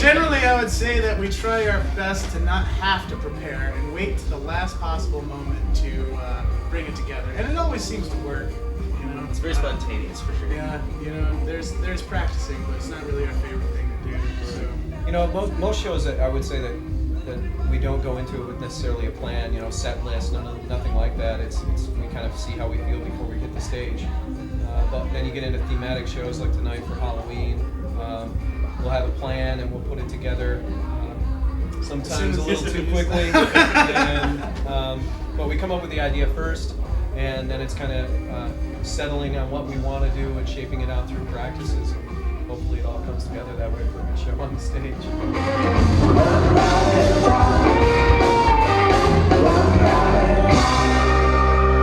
Generally, I would say that we try our best to not have to prepare and wait to the last possible moment to bring it together, and it always seems to work. You know, it's very spontaneous for sure. Yeah, you know, there's practicing, but it's not really our favorite thing to do. So, you know, most shows that I would say that we don't go into it with necessarily a plan, you know, set list, nothing like that. It's we kind of see how we feel before we hit the stage. But then you get into thematic shows like tonight for Halloween. We'll have a plan and we'll put it together. Sometimes a little too quickly, but we come up with the idea first, and then it's kind of settling on what we want to do and shaping it out through practices. Hopefully it all comes together that way for a good show on the stage.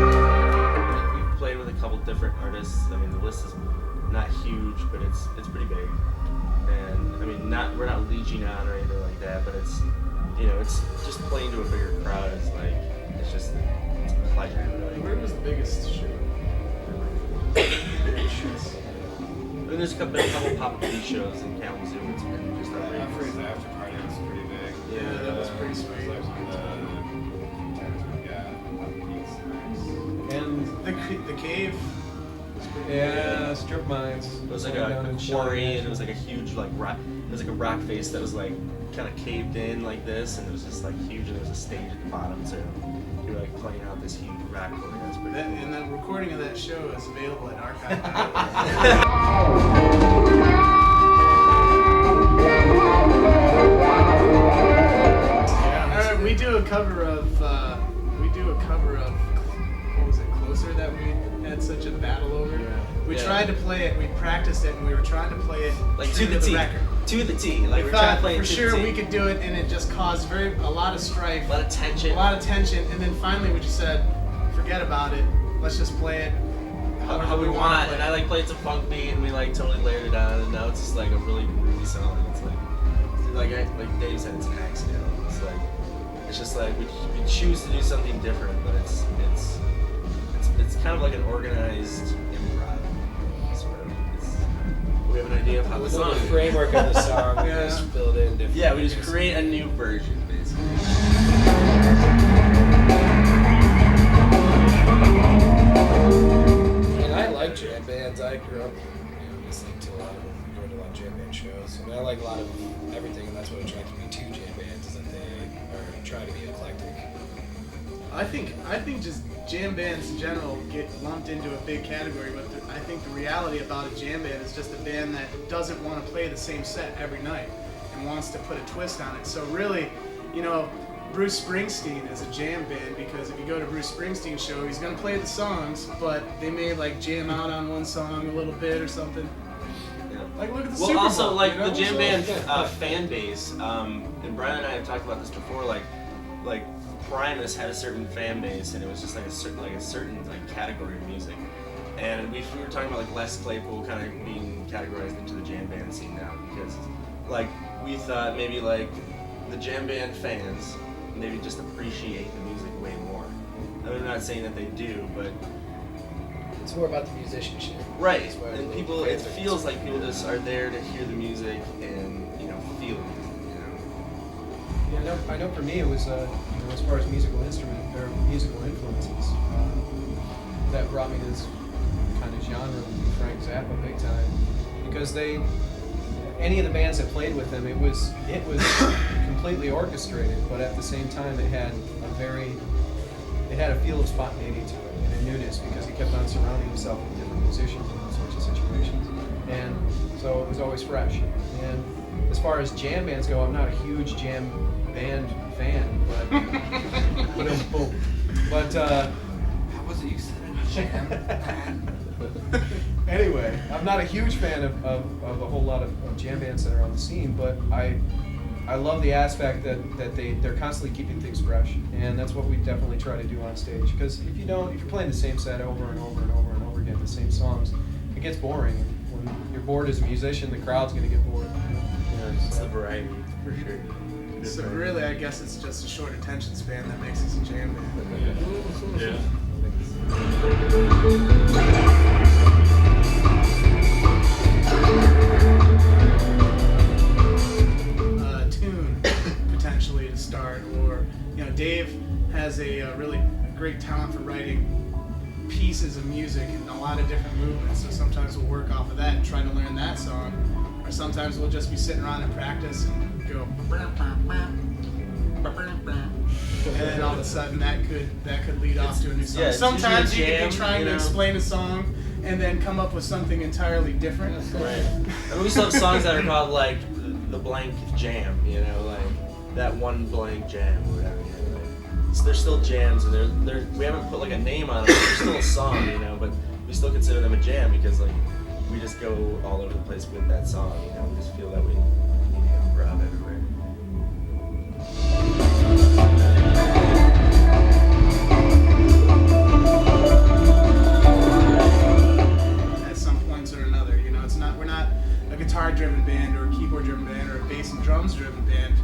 We've played with a couple different artists. I mean, the list is not huge, but it's pretty big. And I mean, we're not leeching on or anything like that, but it's, you know, it's just playing to a bigger crowd. It's like, it's a pleasure. Really. Where was the biggest show? I mean, there's been a couple pop-up shows in Kalamazoo. It's been just outrageous. After the after party was pretty big. Yeah, that was pretty sweet. And the cave. Yeah, strip mines. It was like a quarry, and it was like a huge rock. It was like a rock face that was like kind of caved in like this, and it was just like huge, and there was a stage at the bottom, so you were like playing out this huge rock quarry. That's pretty. And the recording of that show is available at Archive. We do a cover of what was it, Closer, that we had such a battle over. Yeah. We tried to play it, we practiced it, and we were trying to play it like to the T. record. To the T. Like We we're trying thought to play it for to sure the T. we could do it, and it just caused a lot of strife, A lot of tension. and then finally we just said, forget about it, let's just play it How we want. And I played some funk beat, and we totally layered it on, and now it's just like a really groovy song. It's like Dave said, it's an accident. It's just like we choose to do something different, but it's kind of like an organized improv. Sort of. We have an idea of how the song. The framework of the song, we Yeah. just fill it in different. Yeah, we just create a new version, basically. And I like jam bands. I grew up, listening to a lot of them, going to a lot of jam band shows. I mean, I like a lot of everything, and that's what attracted me to jam bands, is that they try to be eclectic. I think just jam bands in general get lumped into a big category, but I think the reality about a jam band is just a band that doesn't want to play the same set every night and wants to put a twist on it. So really, you know, Bruce Springsteen is a jam band because if you go to Bruce Springsteen's show, he's gonna play the songs, but they may jam out on one song a little bit or something. Yeah. Look at the Well, Super also Bowl, the you know? jam band fan base, and Brian and I have talked about this before. Like Primus had a certain fan base, and it was just a certain category of music. And we were talking about Les Claypool kind of being categorized into the jam band scene now, because we thought maybe the jam band fans maybe just appreciate the music way more. I mean, I'm not saying that they do, but It's more about the musicianship. right. That's why And the people, fans it are feels like people just are there to hear the music and feel it. yeah, I know for me it was as far as musical influences that brought me to this kind of genre with Frank Zappa big time, because any of the bands that played with him, it was completely orchestrated, but at the same time it had a feel of spontaneity to it and a newness, because he kept on surrounding himself with different musicians in those sorts of situations, and so it was always fresh. And as far as jam bands go, I'm not a huge jam band fan, but How was it you said it? Jam? anyway, I'm not a huge fan of a whole lot of jam bands that are on the scene, but I love the aspect that they're constantly keeping things fresh, and that's what we definitely try to do on stage. Because if you're playing the same set over and over and over and over again, the same songs, it gets boring. And when you're bored as a musician, the crowd's gonna get bored. It's the variety for sure. So really, I guess it's just a short attention span that makes us a jam band. Yeah. great talent for writing pieces of music and a lot of different movements. So sometimes we'll work off of that and try to learn that song, or sometimes we'll just be sitting around and practice and go. And then all of a sudden that could lead off to a new song. Yeah, it's Sometimes you usually a could be jam, trying you to know. explain a song and then come up with something entirely different. Right. I mean, we still have songs that are called like the blank jam, you know, like that one blank jam or whatever. You know, like, so they're still jams, and we haven't put like a name on it. They're still a song, you know, but we still consider them a jam because like we just go all over the place with that song. You know, we just feel that we need to get grab everywhere. At some points or another, you know, we're not a guitar-driven band or a keyboard-driven band or a bass and drums-driven band.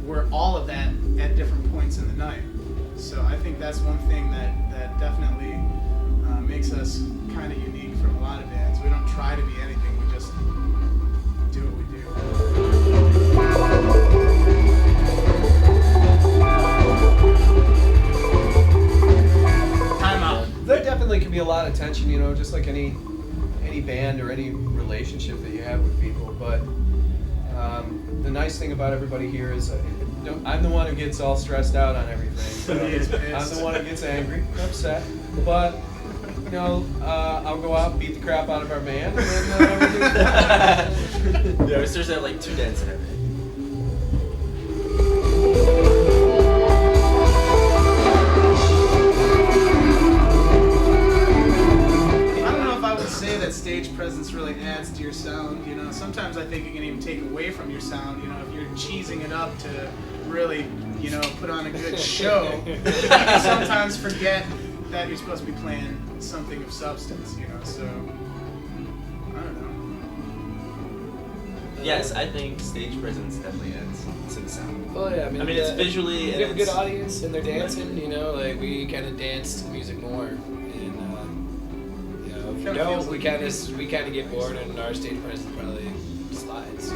We're all of that at different points in the night. So I think that's one thing that definitely makes us kind of unique from a lot of bands. We don't try to be anything. We just do what we do. Time out. There definitely can be a lot of tension, you know, just like any band or any relationship that you have with people. But the nice thing about everybody here is I'm the one who gets all stressed out on everything. So He is I'm pissed. the one who gets angry, upset. But you know, I'll go out and beat the crap out of our band, and then everything's fine. Yeah, we seriously have like 2 dents and everything. I don't know if I would say that stage presence really adds to your sound. You know, sometimes I think it can even take away from your sound. You know, if you're cheesing it up to really, you know, put on a good show, you can sometimes forget that you're supposed to be playing something of substance. You know, so I don't know. Yes, I think stage presence definitely adds to the sound. Well, yeah, I mean, it's visually. If and you have a good it's- audience and they're dancing, you know, like we kind of dance to the music more. And, you know, if you Kinda don't, feels like we kind of get bored and our stage presence probably slides.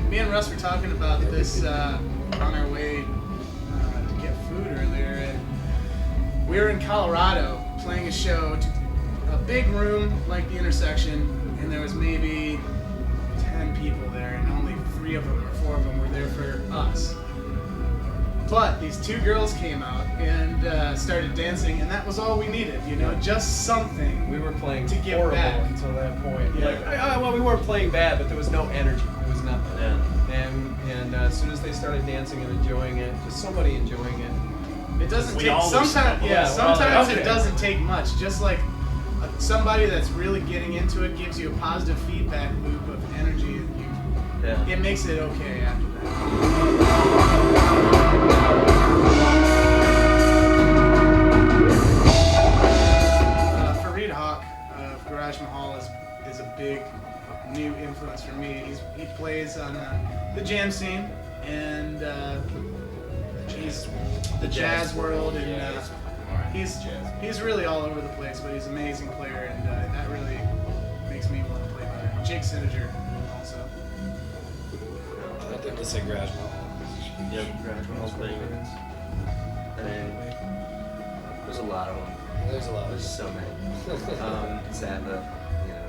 Me and Russ were talking about this on our way to get food earlier, and we were in Colorado playing a show, a big room like the intersection, and there was maybe 10 people there, and only 3 of them or 4 of them were there for us. But these 2 girls came out and started dancing, and that was all we needed, you know, just something. We were playing To give horrible back. until that point. Yeah. Like, well, we weren't playing bad, but there was no energy. There was nothing. Yeah. And as soon as they started dancing and enjoying it, just somebody enjoying it. It doesn't We take all sometimes. lose. Yeah, Yeah, well, sometimes okay. it doesn't take much. Just like somebody that's really getting into it gives you a positive feedback loop of energy, and Yeah. it makes it okay after that. Fareed Hawk of Garage Mahal is a big new influence for me. He plays on the jam scene and he's the jazz world, and he's really all over the place. But he's an amazing player, and that really makes me want to play better. Jake Sininger also. I think the same garage ball. Yep, Garage Mahal's playing. I mean, there's a lot of them. There's a lot. There's so many. Zappa, you know.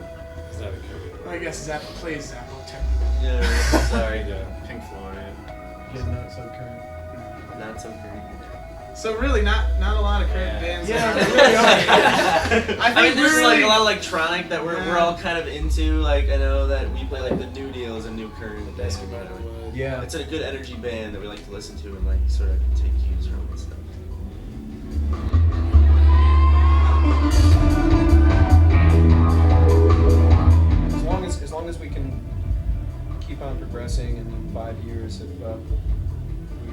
It's not a good. I guess Zappa plays Zappa technically. Yeah, sorry. Pink Floyd. Getting not so current. Not so great. So really, not a lot of current bands. Yeah, that there really are. I think I mean, there's we're like really, a lot of electronic that we're all kind of into. Like, I know that we play like the New Deal is a new current band. That's you know, good. like, Yeah. it's a good energy band that we like to listen to and like sort of take cues from and stuff. As long as we can keep on progressing, and in 5 years, if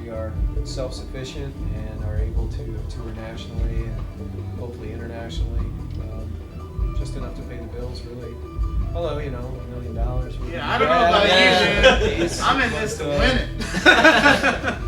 we are self-sufficient and are able to tour nationally and hopefully internationally, just enough to pay the bills, really. Although, you know, $1 million. would be yeah, I don't know about bad. you, dude. Please. I'm in this to But, win it.